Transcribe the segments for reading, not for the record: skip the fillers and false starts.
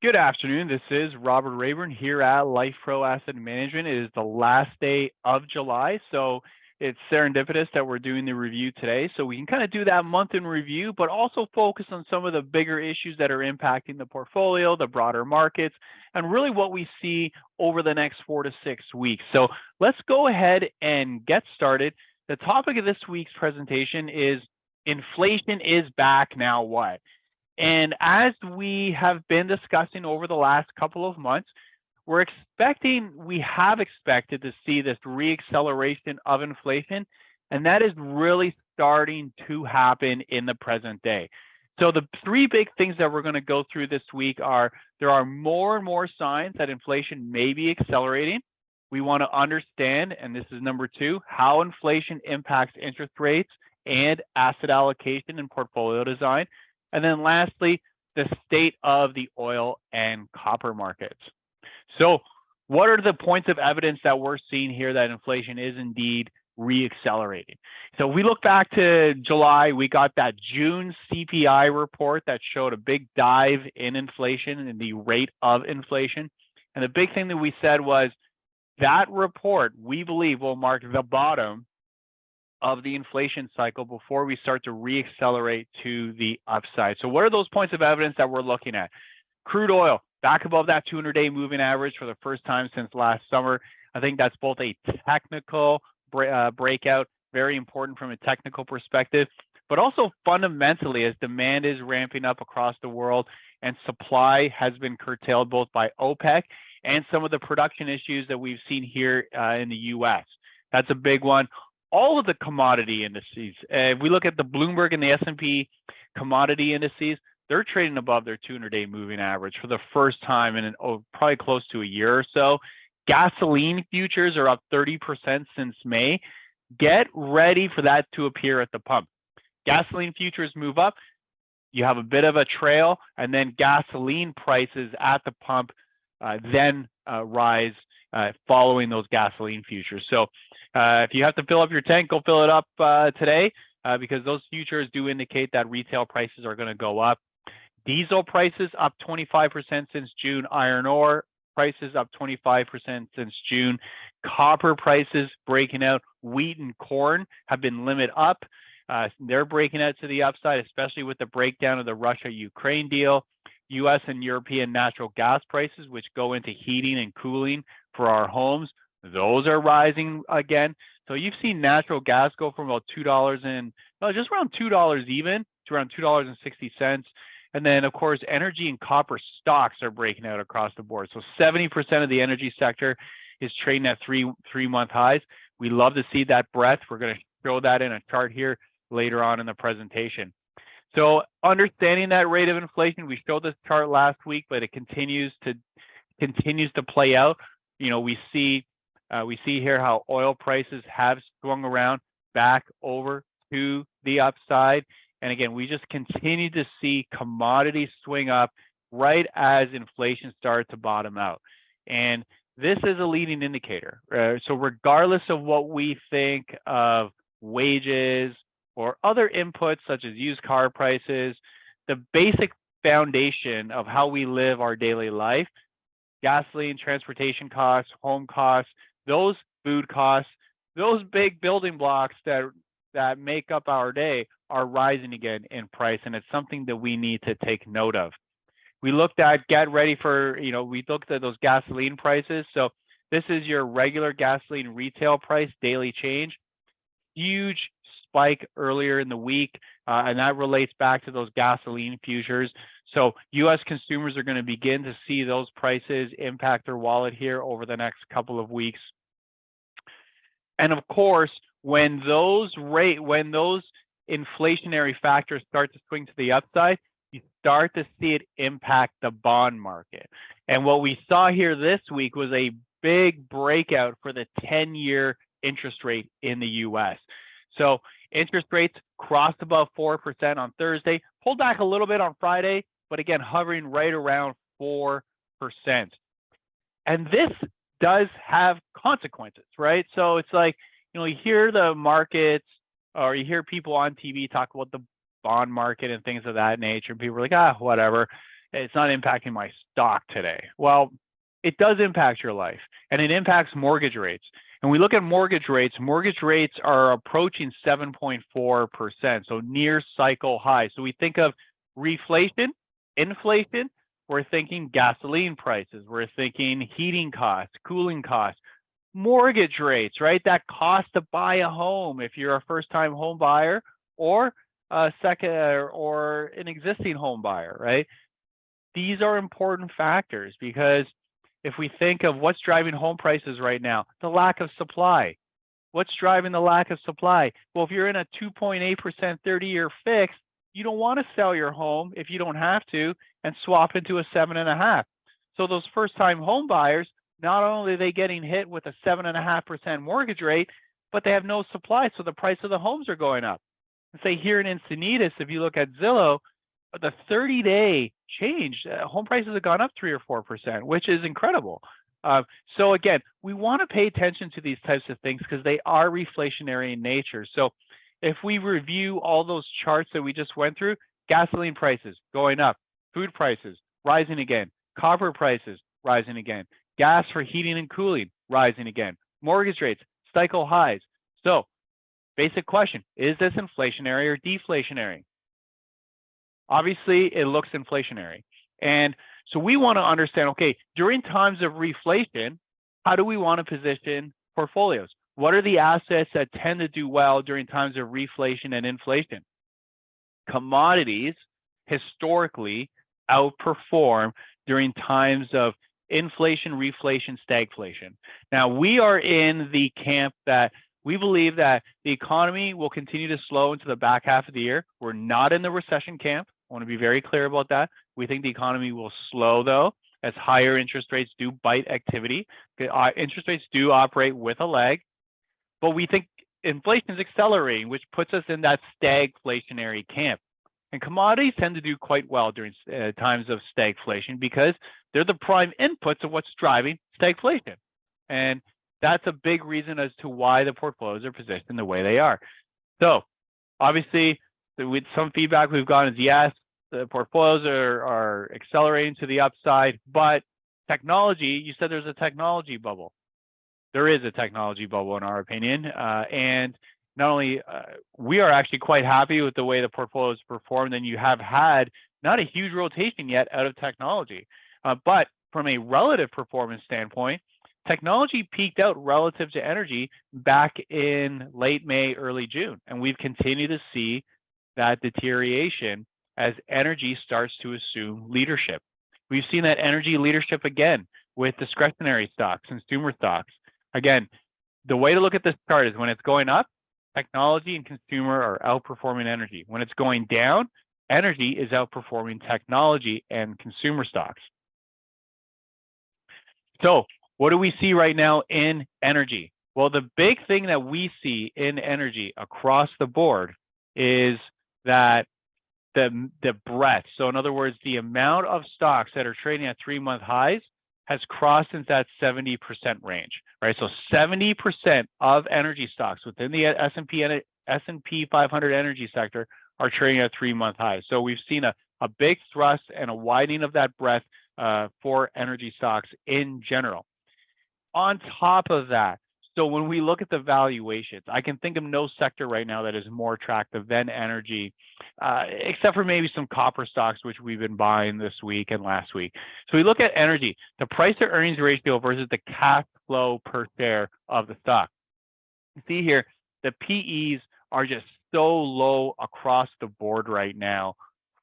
Good afternoon. This is Robert Rayburn here at Life Pro Asset Management. It is the last day of July, so it's serendipitous that we're doing the review today. So we can kind of do that month in review, but also focus on some of the bigger issues that are impacting the portfolio, the broader markets, and really what we see over the next 4 to 6 weeks. So let's go ahead and get started. The topic of this week's presentation is inflation is back, now what? And as we have been discussing over the last couple of months, we have expected to see this reacceleration of inflation, and that is really starting to happen in the present day. So the three big things that we're going to go through this week are there are more and more signs that inflation may be accelerating. We want to understand, and this is number two, how inflation impacts interest rates and asset allocation and portfolio design. And then lastly, the state of the oil and copper markets. So what are the points of evidence that we're seeing here that inflation is indeed reaccelerating? So we look back to July, we got that June CPI report that showed a big dive in inflation and the rate of inflation. And the big thing that we said was that report, we believe, will mark the bottom of the inflation cycle before we start to reaccelerate to the upside. So what are those points of evidence that we're looking at? Crude oil back above that 200-day moving average for the first time since last summer. I think that's both a technical breakout, very important from a technical perspective, but also fundamentally as demand is ramping up across the world and supply has been curtailed both by OPEC and some of the production issues that we've seen here in the US. That's a big one. All of the commodity indices, if we look at the Bloomberg and the S&P commodity indices, they're trading above their 200-day moving average for the first time in probably close to a year or so. Gasoline futures are up 30% since May. Get ready for that to appear at the pump. Gasoline futures move up, you have a bit of a trail, and then gasoline prices at the pump then rise following those gasoline futures. So if you have to fill up your tank, go fill it up today because those futures do indicate that retail prices are going to go up. Diesel prices up 25% since June. Iron ore prices up 25% since June. Copper prices breaking out. Wheat and corn have been limit up. They're breaking out to the upside, especially with the breakdown of the Russia-Ukraine deal. US and European natural gas prices, which go into heating and cooling for our homes, those are rising again. So you've seen natural gas go from about just around $2 even to around $2.60. And then, of course, energy and copper stocks are breaking out across the board. So 70% of the energy sector is trading at three-month highs. We love to see that breadth. We're going to show that in a chart here later on in the presentation. So understanding that rate of inflation, we showed this chart last week, but it continues to play out. You know, we see here how oil prices have swung around back over to the upside. And again, we just continue to see commodities swing up right as inflation started to bottom out. And this is a leading indicator. So regardless of what we think of wages or other inputs such as used car prices, the basic foundation of how we live our daily life, gasoline, transportation costs, home costs, those food costs, those big building blocks that make up our day are rising again in price, and it's something that we need to take note of. We looked at we looked at those gasoline prices. So this is your regular gasoline retail price, daily change. Huge spike earlier in the week, and that relates back to those gasoline futures. So U.S. consumers are going to begin to see those prices impact their wallet here over the next couple of weeks. And of course, when those inflationary factors start to swing to the upside, you start to see it impact the bond market. And what we saw here this week was a big breakout for the 10-year interest rate in the U.S. So interest rates crossed above 4% on Thursday, pulled back a little bit on Friday, but again, hovering right around 4%. And this does have consequences, right? So it's like, you hear the markets or you hear people on TV talk about the bond market and things of that nature. And people are like, whatever. it's not impacting my stock today. Well, it does impact your life, and it impacts mortgage rates. And we look at mortgage rates are approaching 7.4%, so near cycle high. So we think of reflation, inflation, we're thinking gasoline prices, we're thinking heating costs, cooling costs, mortgage rates, right? That cost to buy a home if you're a first-time home buyer or a second or an existing home buyer, right? These are important factors because if we think of what's driving home prices right now, the lack of supply. What's driving the lack of supply? Well, if you're in a 2.8% 30-year fix, you don't want to sell your home if you don't have to and swap into a 7.5. So those first-time home buyers, not only are they getting hit with a 7.5% mortgage rate, but they have no supply, so the price of the homes are going up. Say here in Encinitas, if you look at Zillow, the 30-day change, home prices have gone up 3 or 4%, which is incredible. So again, we want to pay attention to these types of things because they are reflationary in nature. So if we review all those charts that we just went through, gasoline prices going up, food prices rising again, copper prices rising again, gas for heating and cooling rising again, mortgage rates, cycle highs. So basic question, is this inflationary or deflationary? Obviously, it looks inflationary. And so we want to understand, okay, during times of reflation, how do we want to position portfolios? What are the assets that tend to do well during times of reflation and inflation? Commodities historically outperform during times of inflation, reflation, stagflation. Now, we are in the camp that we believe that the economy will continue to slow into the back half of the year. We're not in the recession camp. I want to be very clear about that. We think the economy will slow, though, as higher interest rates do bite activity. Interest rates do operate with a lag, but we think inflation is accelerating, which puts us in that stagflationary camp. And commodities tend to do quite well during times of stagflation because they're the prime inputs of what's driving stagflation. And that's a big reason as to why the portfolios are positioned the way they are. So obviously, with some feedback we've gotten is yes, the portfolios are accelerating to the upside, but technology, you said there's a technology bubble. There is a technology bubble in our opinion. And not only, we are actually quite happy with the way the portfolio has performed, and you have had not a huge rotation yet out of technology. But from a relative performance standpoint, technology peaked out relative to energy back in late May, early June, and we've continued to see that deterioration as energy starts to assume leadership. We've seen that energy leadership again with discretionary stocks, consumer stocks. Again, the way to look at this chart is when it's going up, technology and consumer are outperforming energy. When it's going down, energy is outperforming technology and consumer stocks. So what do we see right now in energy? Well, the big thing that we see in energy across the board is that the breadth. So in other words, the amount of stocks that are trading at 3-month highs has crossed into that 70% range, right? So 70% of energy stocks within the S&P 500 energy sector are trading at 3-month highs. So we've seen a big thrust and a widening of that breadth for energy stocks in general. On top of that, so when we look at the valuations, I can think of no sector right now that is more attractive than energy, except for maybe some copper stocks, which we've been buying this week and last week. So we look at energy, the price to earnings ratio versus the cash flow per share of the stock. You see here, the PEs are just so low across the board right now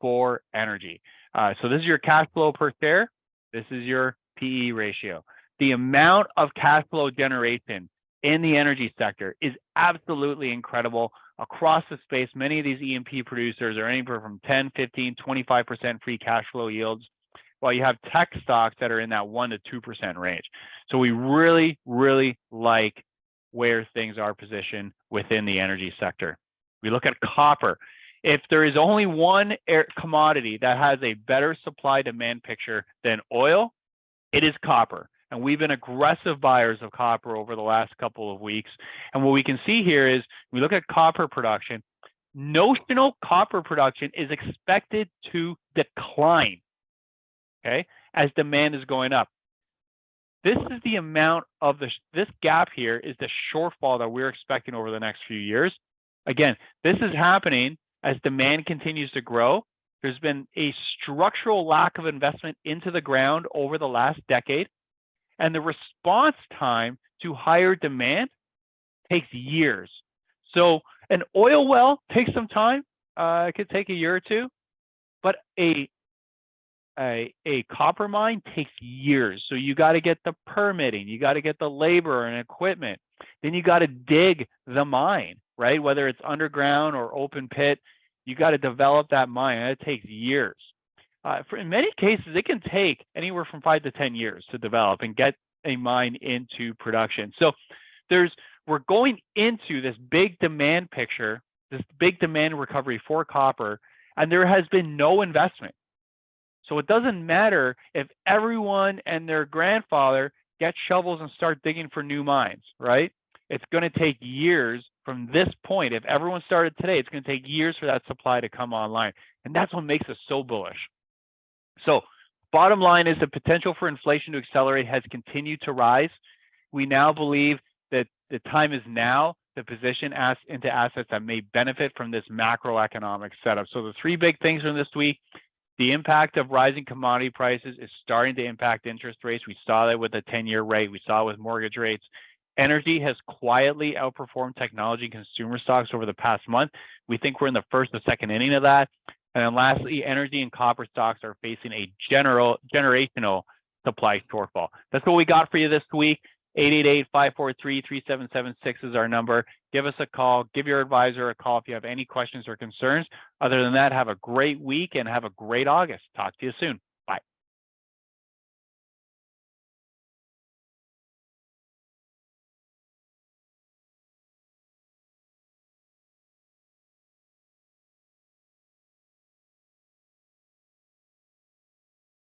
for energy. So this is your cash flow per share. This is your PE ratio. The amount of cash flow generation in the energy sector is absolutely incredible across the space. Many of these E&P producers are anywhere from 10, 15, 25% free cash flow yields, while you have tech stocks that are in that 1 to 2% range. So we really, really like where things are positioned within the energy sector. We look at copper. If there is only one commodity that has a better supply-demand picture than oil, it is copper. And we've been aggressive buyers of copper over the last couple of weeks. And what we can see here is we look at copper production. Notional copper production is expected to decline okay, as demand is going up. This is the amount of this gap here is the shortfall that we're expecting over the next few years. Again, this is happening as demand continues to grow. There's been a structural lack of investment into the ground over the last decade, and the response time to higher demand takes years. So an oil well takes some time. It could take a year or two, but a copper mine takes years. So you got to get the permitting, you got to get the labor and equipment, then you got to dig the mine, right? Whether it's underground or open pit, you got to develop that mine, and it takes years. In many cases, it can take anywhere from 5 to 10 years to develop and get a mine into production. So we're going into this big demand picture, this big demand recovery for copper, and there has been no investment. So it doesn't matter if everyone and their grandfather get shovels and start digging for new mines, right? It's going to take years from this point. If everyone started today, it's going to take years for that supply to come online. And that's what makes us so bullish. So bottom line is the potential for inflation to accelerate has continued to rise. We now believe that the time is now to position into assets that may benefit from this macroeconomic setup. So the three big things from this week: the impact of rising commodity prices is starting to impact interest rates. We saw that with the 10-year rate. We saw it with mortgage rates. Energy has quietly outperformed technology and consumer stocks over the past month. We think we're in the first or second inning of that. And then lastly, energy and copper stocks are facing a generational supply shortfall. That's what we got for you this week. 888-543-3776 is our number. Give us a call. Give your advisor a call if you have any questions or concerns. Other than that, have a great week and have a great August. Talk to you soon.